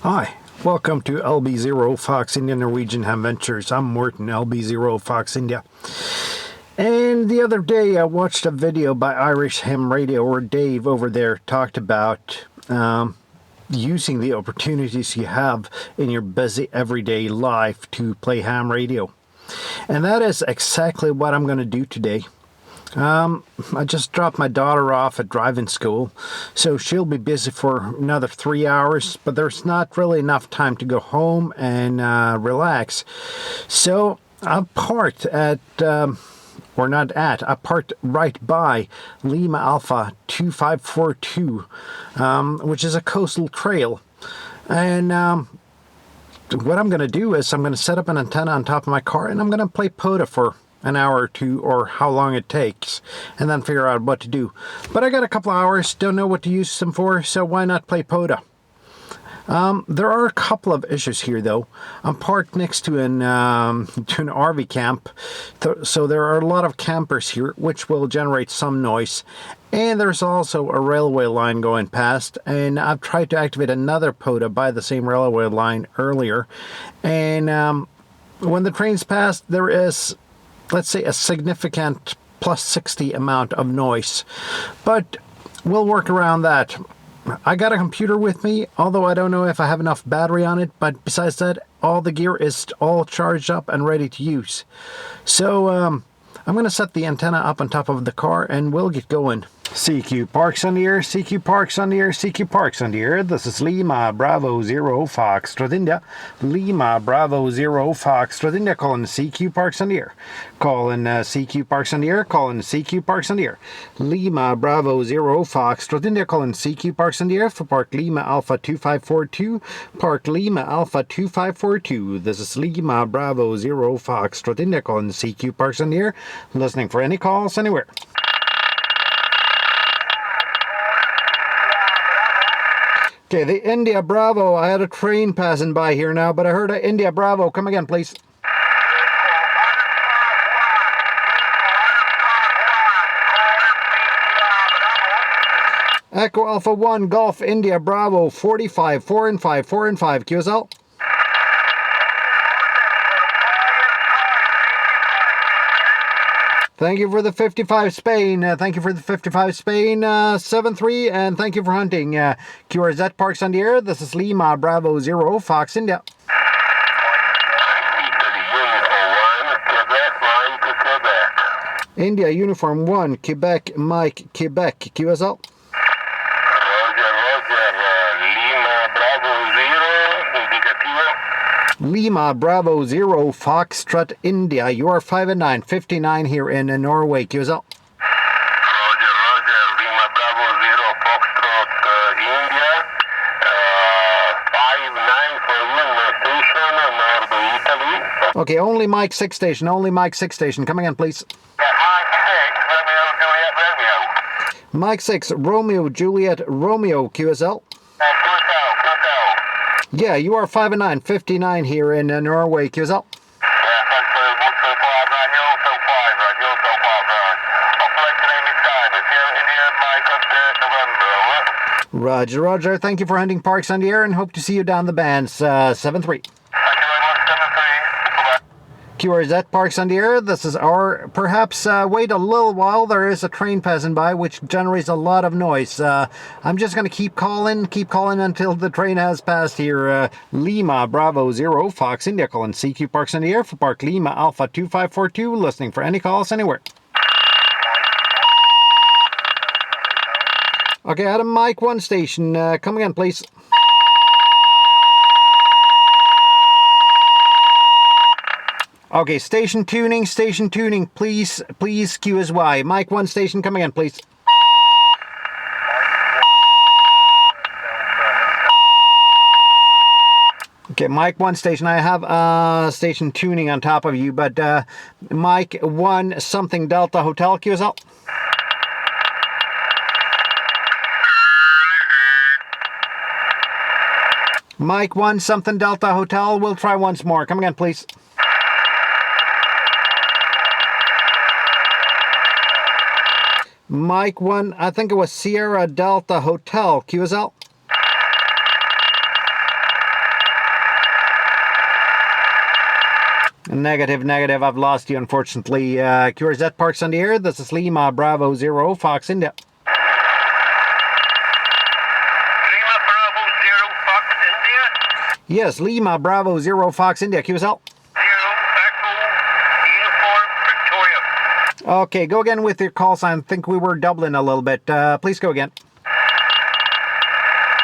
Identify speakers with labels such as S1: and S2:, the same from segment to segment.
S1: Hi, welcome to LB0 Fox India Norwegian Ham Ventures. I'm Morton, LB0 Fox India. And the other day I watched a video by Irish Ham Radio, where Dave over there talked about using the opportunities you have in your busy everyday life to play ham radio. And that is exactly what I'm going to do today. I just dropped my daughter off at driving school, so she'll be busy for another 3 hours, but there's not really enough time to go home and relax. So I parked I parked right by Lima Alpha 2542, which is a coastal trail. And what I'm going to do is I'm going to set up an antenna on top of my car, and I'm going to play POTA for an hour or two, or how long it takes, and then figure out what to do. But I got a couple hours, don't know what to use them for, so why not play POTA? There are a couple of issues here, though. I'm parked next to an RV camp, so there are a lot of campers here, which will generate some noise. And there's also a railway line going past, and I've tried to activate another POTA by the same railway line earlier. And when the trains pass, there is, let's say, a significant plus 60 amount of noise. But we'll work around that. I got a computer with me, although I don't know if I have enough battery on it, but besides that, all the gear is all charged up and ready to use. So I'm going to set the antenna up on top of the car and we'll get going. CQ Parks on the air, CQ Parks on the air, CQ Parks on the air. This is Lima Bravo 0 Fox India. Lima Bravo 0 Fox India, calling CQ Parks on the air. Calling CQ Parks on the air, calling CQ Parks on the air. Lima Bravo 0 Fox India, calling CQ Parks on the air for Park Lima Alpha 2542. Park Lima Alpha 2542. This is Lima Bravo 0 Fox India, calling CQ Parks on the air. Listening for any calls anywhere. Okay, the India Bravo. I had a train passing by here now, but I heard a India Bravo. Come again, please. Echo Alpha 1, Golf India Bravo 45, 4 and 5, 4 and 5. QSL. Thank you for the 55 Spain. Thank you for the 55 Spain 7-3, and thank you for hunting. QRZ Parks on the air. This is Lima Bravo 0 Fox India. India Uniform 1 Quebec Mike Quebec QSL. Lima Bravo 0 Foxtrot India. You are 5 and 9, 59 here in Norway. QSL.
S2: Roger, Lima Bravo 0 Foxtrot India. 5-9 for you, station, North Italy.
S1: Okay, only Mike 6 station, only Mike 6 station. Come again, please. Mike 6, Romeo Juliet Romeo QSL. Yeah, you are 5 and 9, 59 here in Norway. QSL. Roger, Roger. Thank you for hunting Parks on the air, and hope to see you down the bands. 7-3. QRZ Parks on the air. This is our, perhaps wait a little while. There is a train passing by which generates a lot of noise. I'm just going to keep calling until the train has passed here. Lima Bravo 0 Fox India, calling CQ Parks on the air for Park Lima Alpha 2542. Listening for any calls anywhere. Okay, Adam Mike 1 station. Come again, please. Okay, station tuning, please QSY. Mike 1 station, come again, please. Okay, Mike 1 station, I have station tuning on top of you, but Mike 1 something Delta Hotel QSL. Mike 1 something Delta Hotel, we'll try once more. Come again, please. Mike 1, I think it was Sierra Delta Hotel, QSL. Negative, negative. I've lost you, unfortunately. QRZ Parks on the air. This is Lima Bravo 0, Fox India.
S2: Lima Bravo 0, Fox India.
S1: Yes, Lima Bravo 0, Fox India. QSL.
S2: 0, Echo, Uniform, Victoria.
S1: Okay, go again with your call sign. I think we were doubling a little bit. Please go again.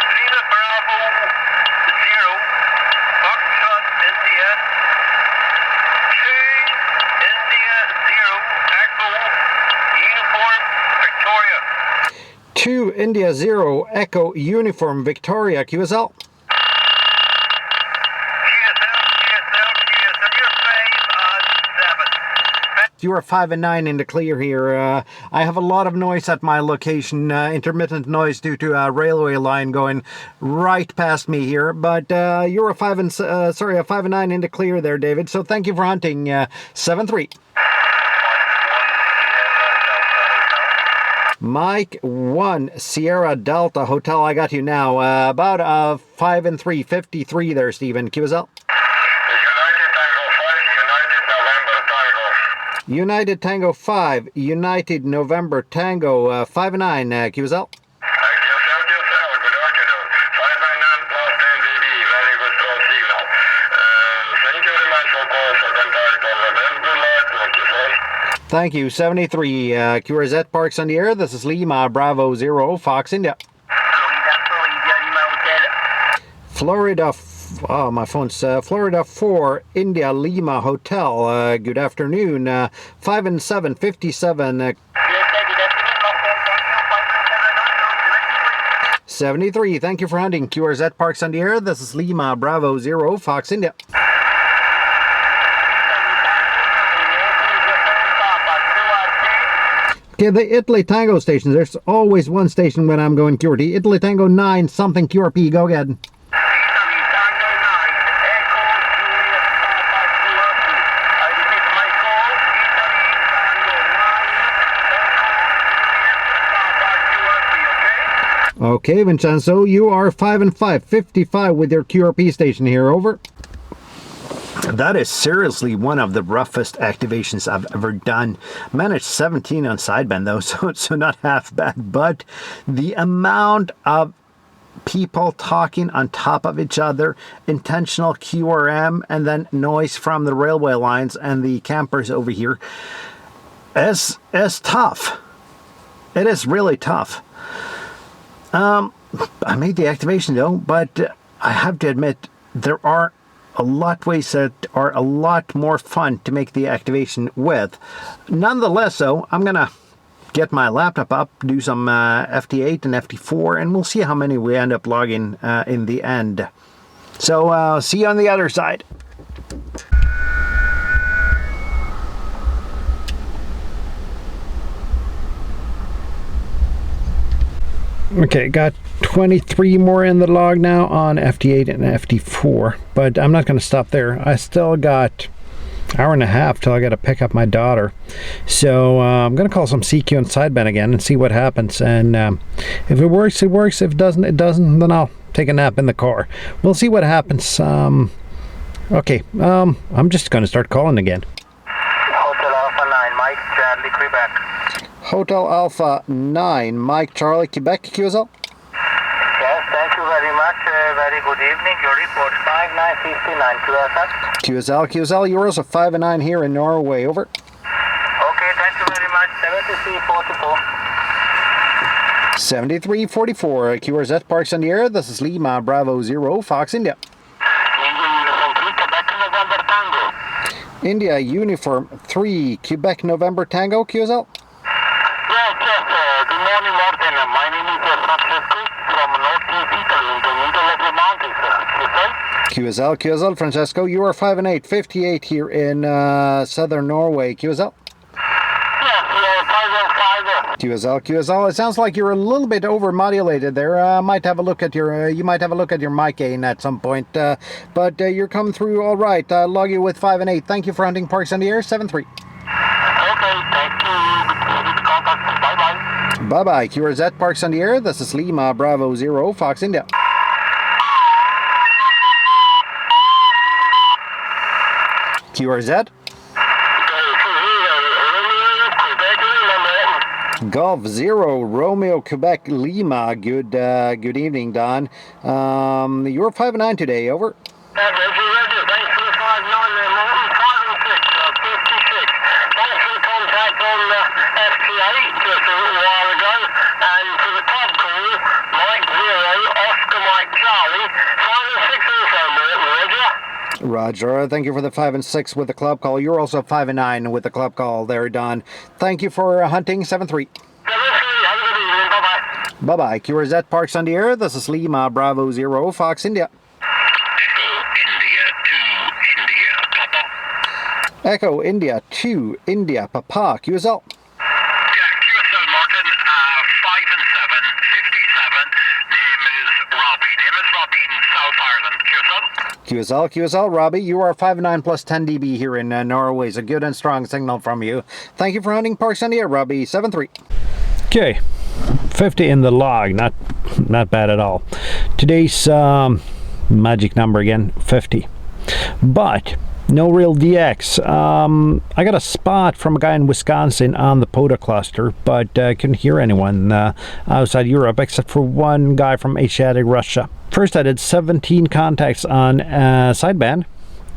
S2: Lima Bravo 0, Foxtrot, India. 2, India 0, Echo, Uniform, Victoria.
S1: 2 India 0 Echo Uniform Victoria QSL. You are 5 and 9 in the clear here. I have a lot of noise at my location, intermittent noise due to a railway line going right past me here. But you're a 5 and 9 in the clear there, David. So thank you for hunting 7-3. Mike 1 Sierra Delta Hotel. I got you now. About 5 and 3, 53 there, Stephen. QSL. United Tango 5, United November Tango 5 and 9, QSL.
S2: Good afternoon. 599 plus 10 GB. Very good strong signal. Thank you very much for calling for contact on the best. Good luck. Thank you, sir.
S1: Thank you. 73 QRZ Parks on the air. This is Lima Bravo 0, Fox India. Florida. Oh, my phone's Florida 4 India Lima Hotel. Good afternoon. 5 and 7, 57. 73. Thank you for hunting. QRZ Parks on the air. This is Lima Bravo 0, Fox India. Okay, the Italy Tango station. There's always one station when I'm going QRT. Italy Tango 9 something QRP. Go ahead.
S2: Italy Tango 9, Echo, Juliet, Papa, QRP. I repeat my call. Italy Tango 9, Echo, Juliet, Papa, QRP, okay?
S1: Okay, Vincenzo, you are 5 and 5, 55 with your QRP station here. Over. That is seriously one of the roughest activations I've ever done. Managed 17 on sideband though, so not half bad. But the amount of people talking on top of each other, intentional QRM, and then noise from the railway lines and the campers over here is tough. It is really tough. I made the activation though, but I have to admit there are a lot ways that are a lot more fun to make the activation with. Nonetheless though, I'm gonna get my laptop up, do some FT8 and FT4, and we'll see how many we end up logging in the end. So see you on the other side. Okay, got 23 more in the log now on FT8 and FT4, but I'm not going to stop there. I still got hour and a half till I got to pick up my daughter. So I'm going to call some CQ and sideband again and see what happens. And if it works, it works. If it doesn't, it doesn't. Then I'll take a nap in the car. We'll see what happens. Okay, I'm just going to start calling again.
S2: Hotel Alpha 9, Mike, Charlie, Quebec.
S1: Hotel Alpha 9, Mike Charlie, Quebec, QSL.
S2: Yes, thank you very much. Very good evening. Your report 5959 QSL.
S1: QSL, you're also 5 and 9 here in Norway. Over.
S2: Okay, thank you very much. 7344.
S1: 7344, QRZ Parks on the air. This is Lima Bravo 0, Fox India. India Uniform 3, Quebec November Tango, QSL.
S2: Yes, good morning, Martin. My name is Francesco from Northeast Italy in the middle of the mountains, okay?
S1: QSL, Francesco, you are 5 and 8, 58 here in southern Norway, QSL.
S2: Yes, 5 and 5.
S1: QSL, it sounds like you're a little bit over modulated there. Might have a look at your, you might have a look at your mic gain at some point, but you're coming through all right. Log you with 5 and 8. Thank you for hunting Parks on the air, 7-3.
S2: Okay, thank you. Good contact. Bye-bye.
S1: Bye-bye. QRZ Parks on the air. This is Lima Bravo 0, Fox India. QRZ. Golf Zero Romeo Quebec Lima. Good evening, Don. You're 5 and 9 today. Over.
S2: Thanks for the 5-9 there, Martin. 5 and 6, 56. Thanks for the contact on FTA just a little while ago. And for the club call, Mike Zero, Oscar Mike Charlie, 5 and 6 also, Martin.
S1: Roger. Thank you for the 5 and 6 with the club call. You're also 5 and 9 with the club call there, Don. Thank you for hunting 7-3.
S2: 7-3. Have a good evening. Bye-bye.
S1: Bye-bye. QRZ Parks on the air. This is Lima Bravo Zero Fox India. Echo India 2 India Papa QSL.
S2: Yeah, QSL Martin, 5 and 7, 57. Name is Robbie in South Ireland. QSL.
S1: QSL Robbie, you are 5 and 9 plus 10 dB here in Norway. It's a good and strong signal from you. Thank you for hunting Parks on the air, Robbie. 7-3.
S3: Okay, 50 in the log, not bad at all. Today's magic number again, 50. But no real DX. I got a spot from a guy in Wisconsin on the POTA cluster, but couldn't hear anyone outside Europe except for one guy from Asiatic Russia. First I did 17 contacts on sideband.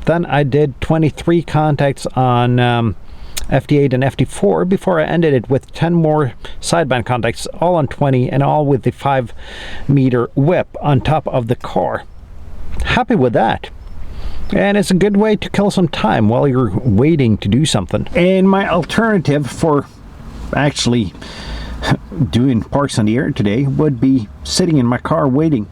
S3: Then I did 23 contacts on FD8 and FD4 before I ended it with 10 more sideband contacts, all on 20 and all with the 5-meter whip on top of the car. Happy with that. And it's a good way to kill some time while you're waiting to do something.
S1: And my alternative for actually doing Parks on the Air today would be sitting in my car waiting.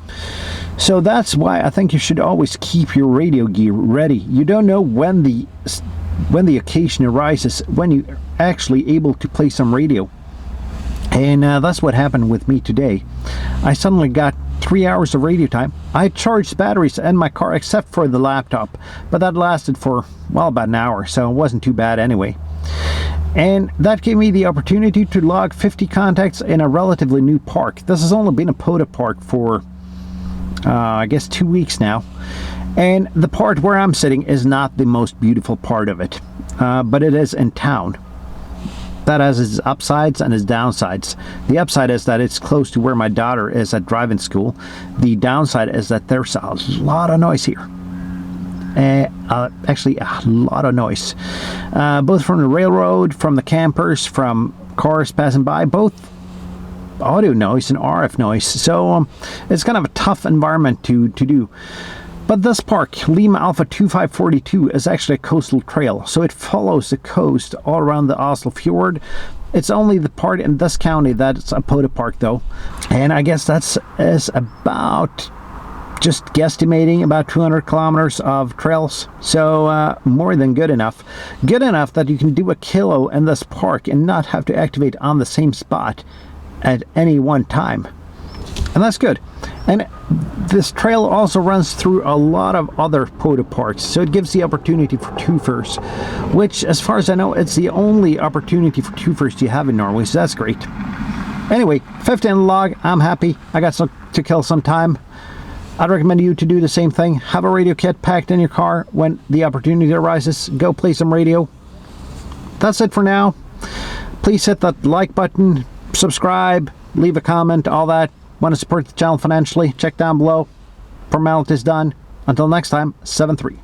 S1: So that's why I think you should always keep your radio gear ready. You don't know when the occasion arises when you're actually able to play some radio. And that's what happened with me today. I suddenly got 3 hours of radio time. I charged batteries in my car except for the laptop, but that lasted for, well, about an hour, so it wasn't too bad anyway. And that gave me the opportunity to log 50 contacts in a relatively new park. This has only been a POTA park for, I guess, 2 weeks now. And the part where I'm sitting is not the most beautiful part of it, but it is in town. That has its upsides and its downsides. The upside is that it's close to where my daughter is at driving school. The downside is that there's a lot of noise here. Actually, a lot of noise. Both from the railroad, from the campers, from cars passing by, both audio noise and RF noise. So it's kind of a tough environment to do. But this park, Lima Alpha 2542, is actually a coastal trail, so it follows the coast all around the Oslo Fjord. It's only the part in this county that's a POTA park, though, and I guess that's about, just guesstimating, about 200 kilometers of trails, so more than good enough. Good enough that you can do a kilo in this park and not have to activate on the same spot at any one time. And that's good. And this trail also runs through a lot of other POTA parks, so it gives the opportunity for twofers, which, as far as I know, it's the only opportunity for twofers you have in Norway, so that's great. Anyway, 50 in the log, I'm happy. I got to kill some time. I'd recommend you to do the same thing. Have a radio kit packed in your car. When the opportunity arises, go play some radio. That's it for now. Please hit that like button, subscribe, leave a comment, all that. Want to support the channel financially? Check down below. Formalities done. Until next time, 7-3.